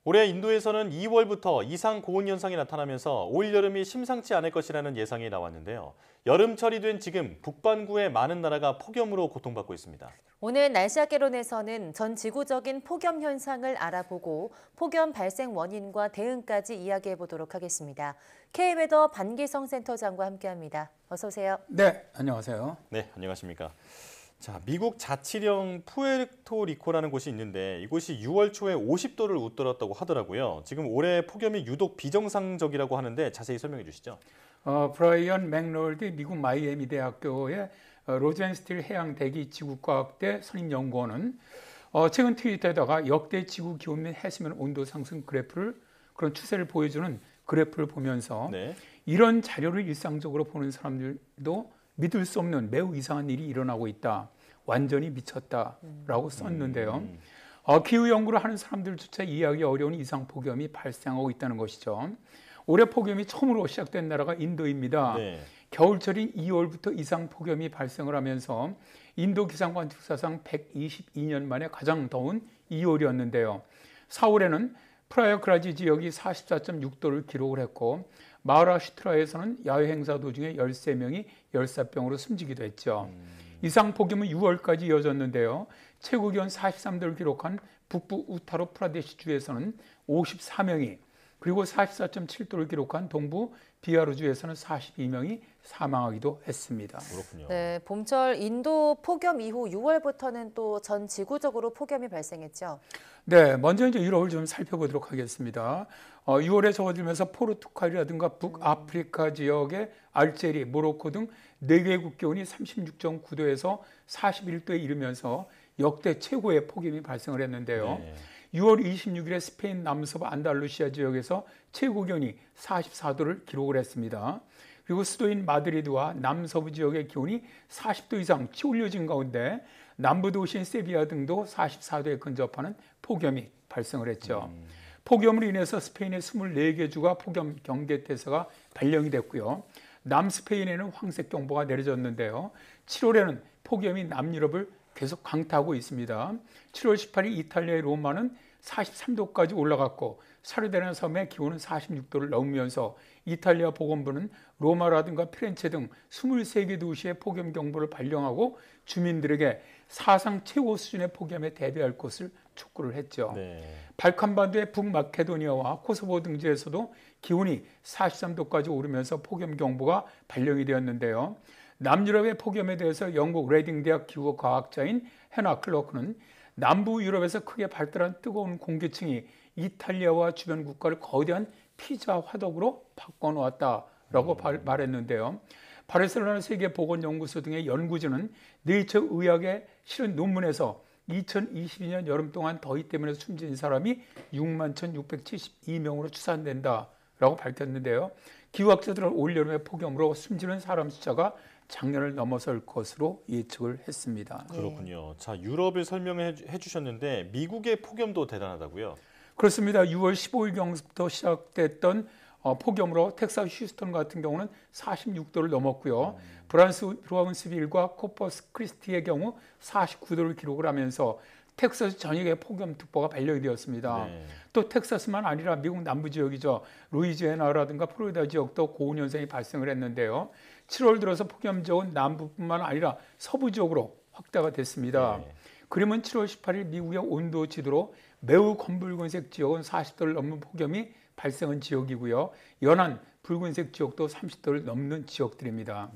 올해 인도에서는 2월부터 이상 고온 현상이 나타나면서 올 여름이 심상치 않을 것이라는 예상이 나왔는데요. 여름철이 된 지금 북반구의 많은 나라가 폭염으로 고통받고 있습니다. 오늘 날씨학개론에서는 전 지구적인 폭염 현상을 알아보고 폭염 발생 원인과 대응까지 이야기해 보도록 하겠습니다. K웨더 반기성 센터장과 함께합니다. 어서 오세요. 네, 안녕하세요. 네, 안녕하십니까. 자, 미국 자치령 푸에르토리코라는 곳이 있는데 이곳이 6월 초에 50도를 웃돌았다고 하더라고요. 지금 올해 폭염이 유독 비정상적이라고 하는데 자세히 설명해 주시죠. 브라이언 맥롤드 미국 마이애미 대학교의 로젠스틸 해양 대기 지구과학대 선임연구원은 최근 트위터에다가 역대 지구 기온 및 해수면 온도 상승 그래프를 그런 추세를 보여주는 그래프를 보면서 이런 자료를 일상적으로 보는 사람들도 믿을 수 없는 매우 이상한 일이 일어나고 있다. 완전히 미쳤다라고 썼는데요. 기후 연구를 하는 사람들조차 이해하기 어려운 이상 폭염이 발생하고 있다는 것이죠. 올해 폭염이 처음으로 시작된 나라가 인도입니다. 겨울철인 2월부터 이상 폭염이 발생을 하면서 인도 기상관측사상 122년 만에 가장 더운 2월이었는데요. 4월에는 프라야그라지 지역이 44.6도를 기록을 했고 마하라슈트라에서는 야외 행사 도중에 13명이 열사병으로 숨지기도 했죠. 이상 폭염은 6월까지 이어졌는데요. 최고 기온 43도를 기록한 북부 우타르 프라데시 주에서는 54명이 그리고 44.7도를 기록한 동부 비하르주에서는 42명이 사망하기도 했습니다. 그렇군요. 네, 봄철 인도 폭염 이후 6월부터는 또 전 지구적으로 폭염이 발생했죠. 네, 먼저 이제 유럽을 좀 살펴보도록 하겠습니다. 6월에 접어들면서 포르투갈이라든가 북아프리카 지역의 알제리, 모로코 등 4개국 기온이 36.9도에서 41도에 이르면서 역대 최고의 폭염이 발생을 했는데요. 6월 26일에 스페인 남서부 안달루시아 지역에서 최고 기온이 44도를 기록을 했습니다. 그리고 수도인 마드리드와 남서부 지역의 기온이 40도 이상 치올려진 가운데 남부 도시인 세비야 등도 44도에 근접하는 폭염이 발생을 했죠. 폭염으로 인해서 스페인의 24개 주가 폭염 경계태세가 발령이 됐고요. 남스페인에는 황색경보가 내려졌는데요. 7월에는 폭염이 남유럽을 계속 강타하고 있습니다. 7월 18일 이탈리아의 로마는 43도까지 올라갔고 사르데나 섬의 기온은 46도를 넘으면서 이탈리아 보건부는 로마라든가 피렌체 등 23개 도시에 폭염 경보를 발령하고 주민들에게 사상 최고 수준의 폭염에 대비할 것을 촉구를 했죠. 발칸반도의 북마케도니아와 코소보 등지에서도 기온이 43도까지 오르면서 폭염 경보가 발령이 되었는데요. 남유럽의 폭염에 대해서 영국 레딩 대학 기후과학자인 해나 클로크는 남부 유럽에서 크게 발달한 뜨거운 공기층이 이탈리아와 주변 국가를 거대한 피자 화덕으로 바꿔놓았다라고 말했는데요. 바르셀로나 세계보건연구소 등의 연구진은 네이처 의학에 실은 논문에서 2022년 여름 동안 더위 때문에 숨진 사람이 61,672명으로 추산된다라고 밝혔는데요. 기후학자들은 올여름의 폭염으로 숨지는 사람 숫자가 작년을 넘어설 것으로 예측을 했습니다. 그렇군요. 자, 유럽을 설명해 주셨는데 미국의 폭염도 대단하다고요? 그렇습니다. 6월 15일경부터 시작됐던 폭염으로 텍사스 휴스턴 같은 경우는 46도를 넘었고요. 브라운스빌과 코퍼스 크리스티의 경우 49도를 기록을 하면서 텍사스 전역에 폭염특보가 발령이 되었습니다. 또 텍사스만 아니라 미국 남부 지역이죠. 루이지애나라든가 플로리다 지역도 고온 현상이 발생을 했는데요. 7월 들어서 폭염 지역은 남부뿐만 아니라 서부 지역으로 확대가 됐습니다. 그러면 7월 18일 미국의 온도 지도로 매우 검붉은색 지역은 40도를 넘는 폭염이 발생한 지역이고요. 연한 붉은색 지역도 30도를 넘는 지역들입니다.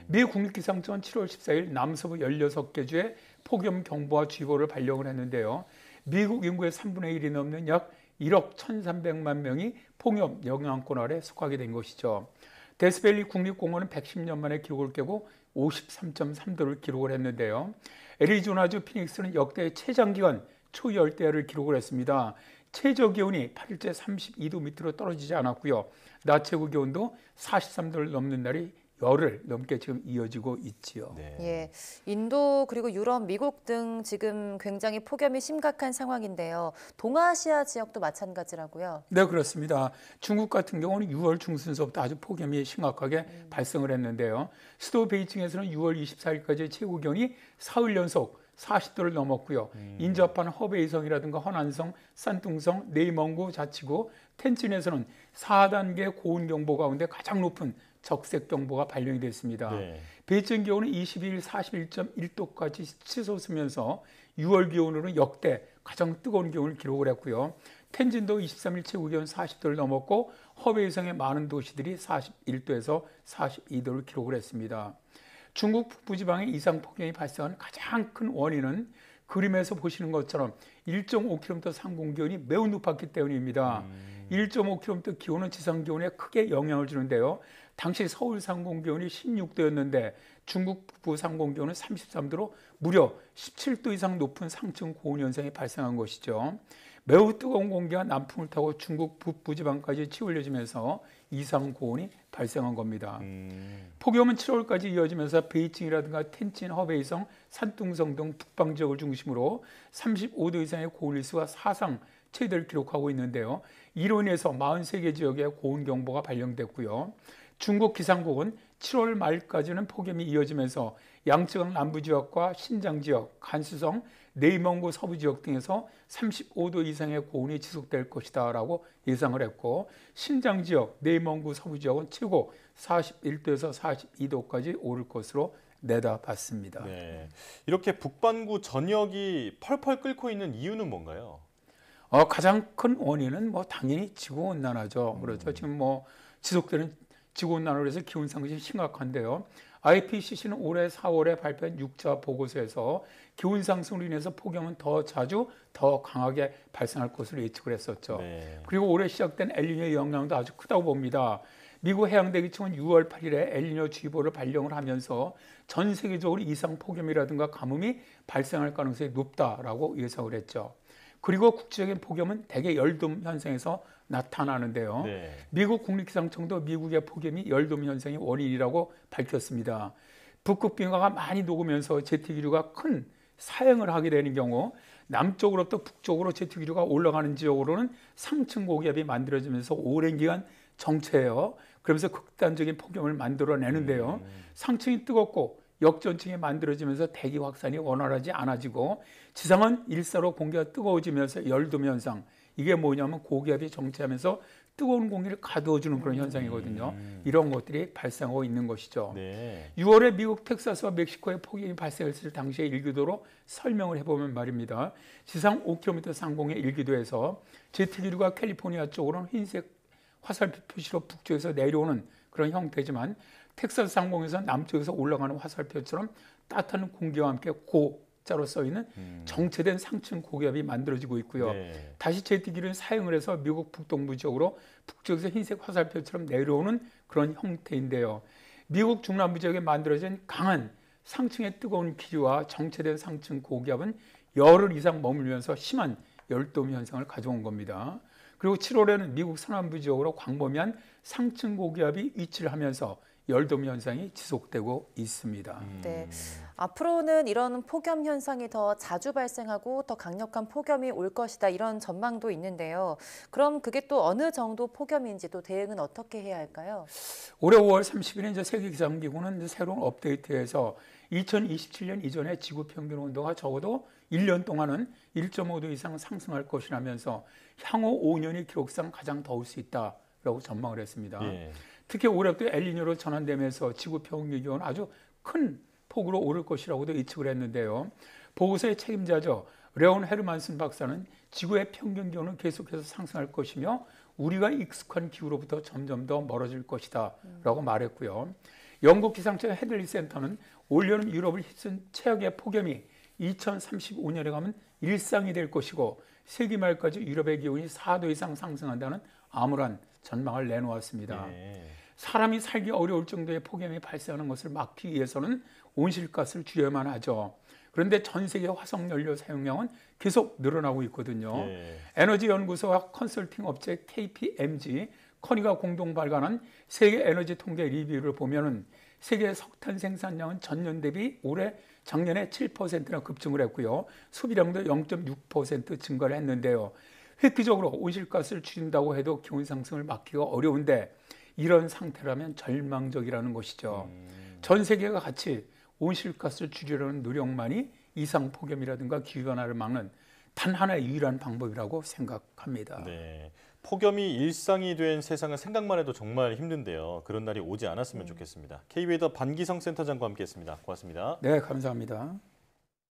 미 국립기상청은 7월 14일 남서부 16개 주에 폭염 경보와 주의보를 발령을 했는데요. 미국 인구의 3분의 1이 넘는 약 1억 1,300만 명이 폭염 영향권 아래 속하게 된 것이죠. 데스밸리 국립공원은 110년 만에 기록을 깨고 53.3도를 기록을 했는데요. 애리조나주 피닉스는 역대 최장기간 초열대야를 기록을 했습니다. 최저 기온이 8일째 32도 밑으로 떨어지지 않았고요. 낮 최고 기온도 43도를 넘는 날이 열흘 넘게 지금 이어지고 있지요. 예, 인도 그리고 유럽, 미국 등 지금 굉장히 폭염이 심각한 상황인데요. 동아시아 지역도 마찬가지라고요? 네, 그렇습니다. 중국 같은 경우는 6월 중순서부터 아주 폭염이 심각하게 발생을 했는데요. 수도 베이징에서는 6월 24일까지 최고 기온이 사흘 연속 40도를 넘었고요. 인접한 허베이성이라든가 허난성, 산둥성, 네이멍구 자치구, 텐진에서는 4단계 고온경보 가운데 가장 높은 적색경보가 발령이 됐습니다. 네. 베이징 기온은 22일 41.1도까지 치솟으면서 6월 기온으로는 역대 가장 뜨거운 기온을 기록을 했고요. 텐진도 23일 최고 기온 40도를 넘었고 허베이성의 많은 도시들이 41도에서 42도를 기록을 했습니다. 중국 북부지방에 이상 폭염이 발생한 가장 큰 원인은 그림에서 보시는 것처럼 1.5km 상공 기온이 매우 높았기 때문입니다. 1.5km 기온은 지상 기온에 크게 영향을 주는데요. 당시 서울 상공 기온이 16도였는데 중국 북부 상공 기온은 33도로 무려 17도 이상 높은 상층 고온 현상이 발생한 것이죠. 매우 뜨거운 공기가 남풍을 타고 중국 북부지방까지 치올려지면서 이상 고온이 발생한 겁니다. 폭염은 7월까지 이어지면서 베이징이라든가 텐진, 허베이성, 산둥성 등 북방 지역을 중심으로 35도 이상의 고온일수가 사상 최대를 기록하고 있는데요. 이로 인해서 43개 지역에 고온경보가 발령됐고요. 중국 기상국은 7월 말까지는 폭염이 이어지면서 양쯔강 남부 지역과 신장 지역, 간수성, 네이멍구 서부 지역 등에서 35도 이상의 고온이 지속될 것이다 라고 예상을 했고 신장 지역, 네이멍구 서부 지역은 최고 41도에서 42도까지 오를 것으로 내다봤습니다. 네. 이렇게 북반구 전역이 펄펄 끓고 있는 이유는 뭔가요? 가장 큰 원인은 당연히 지구온난화죠. 그렇죠. 지금 지속되는 지구온난화로 해서 기온 상승이 심각한데요. IPCC는 올해 4월에 발표한 6차 보고서에서 기온 상승으로 인해서 폭염은 더 자주 더 강하게 발생할 것으로 예측을 했었죠. 네. 그리고 올해 시작된 엘니뇨의 영향도 아주 크다고 봅니다. 미국 해양대기청은 6월 8일에 엘니뇨 주의보를 발령을 하면서 전 세계적으로 이상 폭염이라든가 가뭄이 발생할 가능성이 높다라고 예상을 했죠. 그리고 국제적인 폭염은 대개 열돔 현상에서 나타나는데요. 네. 미국 국립기상청도 미국의 폭염이 열돔 현상의 원인이라고 밝혔습니다. 북극 빙하가 많이 녹으면서 제트기류가 큰 사행을 하게 되는 경우 남쪽으로부터 북쪽으로 제트기류가 올라가는 지역으로는 상층 고기압이 만들어지면서 오랜 기간 정체해요. 그러면서 극단적인 폭염을 만들어내는데요. 상층이 뜨겁고 역전층이 만들어지면서 대기 확산이 원활하지 않아지고 지상은 일사로 공기가 뜨거워지면서 열돔 현상. 이게 뭐냐면 고기압이 정체하면서 뜨거운 공기를 가두어주는 그런 현상이거든요. 이런 것들이 발생하고 있는 것이죠. 네. 6월에 미국 텍사스와 멕시코에 폭염이 발생했을 당시의 일기도로 설명을 해보면 말입니다. 지상 5km 상공의 일기도에서 제트기류가 캘리포니아 쪽으로는 흰색 화살표 표시로 북쪽에서 내려오는 그런 형태지만 텍사스 상공에서 남쪽에서 올라가는 화살표처럼 따뜻한 공기와 함께 고자로 써있는 정체된 상층 고기압이 만들어지고 있고요. 네. 다시 제트기류는 사용을 해서 미국 북동부 지역으로 북쪽에서 흰색 화살표처럼 내려오는 그런 형태인데요. 미국 중남부 지역에 만들어진 강한 상층의 뜨거운 기류와 정체된 상층 고기압은 열흘 이상 머물면서 심한 열돔 현상을 가져온 겁니다. 그리고 7월에는 미국 서남부 지역으로 광범위한 상층 고기압이 위치를 하면서 열돔 현상이 지속되고 있습니다. 네, 앞으로는 이런 폭염 현상이 더 자주 발생하고 더 강력한 폭염이 올 것이다 이런 전망도 있는데요. 그럼 그게 또 어느 정도 폭염인지 또 대응은 어떻게 해야 할까요? 올해 5월 30일에 이제 세계기상기구는 새로운 업데이트에서 2027년 이전에 지구 평균 온도가 적어도 1년 동안은 1.5도 이상 상승할 것이라면서 향후 5년이 기록상 가장 더울 수 있다라고 전망을 했습니다. 예. 특히 올해도 엘니뇨로 전환되면서 지구 평균 기온은 아주 큰 폭으로 오를 것이라고도 예측을 했는데요. 보고서의 책임자죠. 레온 헤르만슨 박사는 지구의 평균 기온은 계속해서 상승할 것이며 우리가 익숙한 기후로부터 점점 더 멀어질 것이다 라고 말했고요. 영국 기상청 헤들리 센터는 올여름 유럽을 휩쓴 최악의 폭염이 2035년에 가면 일상이 될 것이고 세기 말까지 유럽의 기온이 4도 이상 상승한다는 암울한 전망을 내놓았습니다. 네. 사람이 살기 어려울 정도의 폭염이 발생하는 것을 막기 위해서는 온실가스를 줄여야만 하죠. 그런데 전 세계 화석연료 사용량은 계속 늘어나고 있거든요. 예. 에너지 연구소와 컨설팅 업체 KPMG, 커니가 공동 발간한 세계 에너지 통계 리뷰를 보면은 세계 석탄 생산량은 전년 대비 올해 작년에 7%나 급증을 했고요. 소비량도 0.6% 증가를 했는데요. 획기적으로 온실가스를 줄인다고 해도 기온 상승을 막기가 어려운데 이런 상태라면 절망적이라는 것이죠. 전 세계가 같이 온실가스를 줄이려는 노력만이 이상 폭염이라든가 기후 변화를 막는 단 하나의 유일한 방법이라고 생각합니다. 네. 폭염이 일상이 된 세상은 생각만 해도 정말 힘든데요. 그런 날이 오지 않았으면 좋겠습니다. KB의 더 반기성 센터장과 함께했습니다. 고맙습니다. 네, 감사합니다.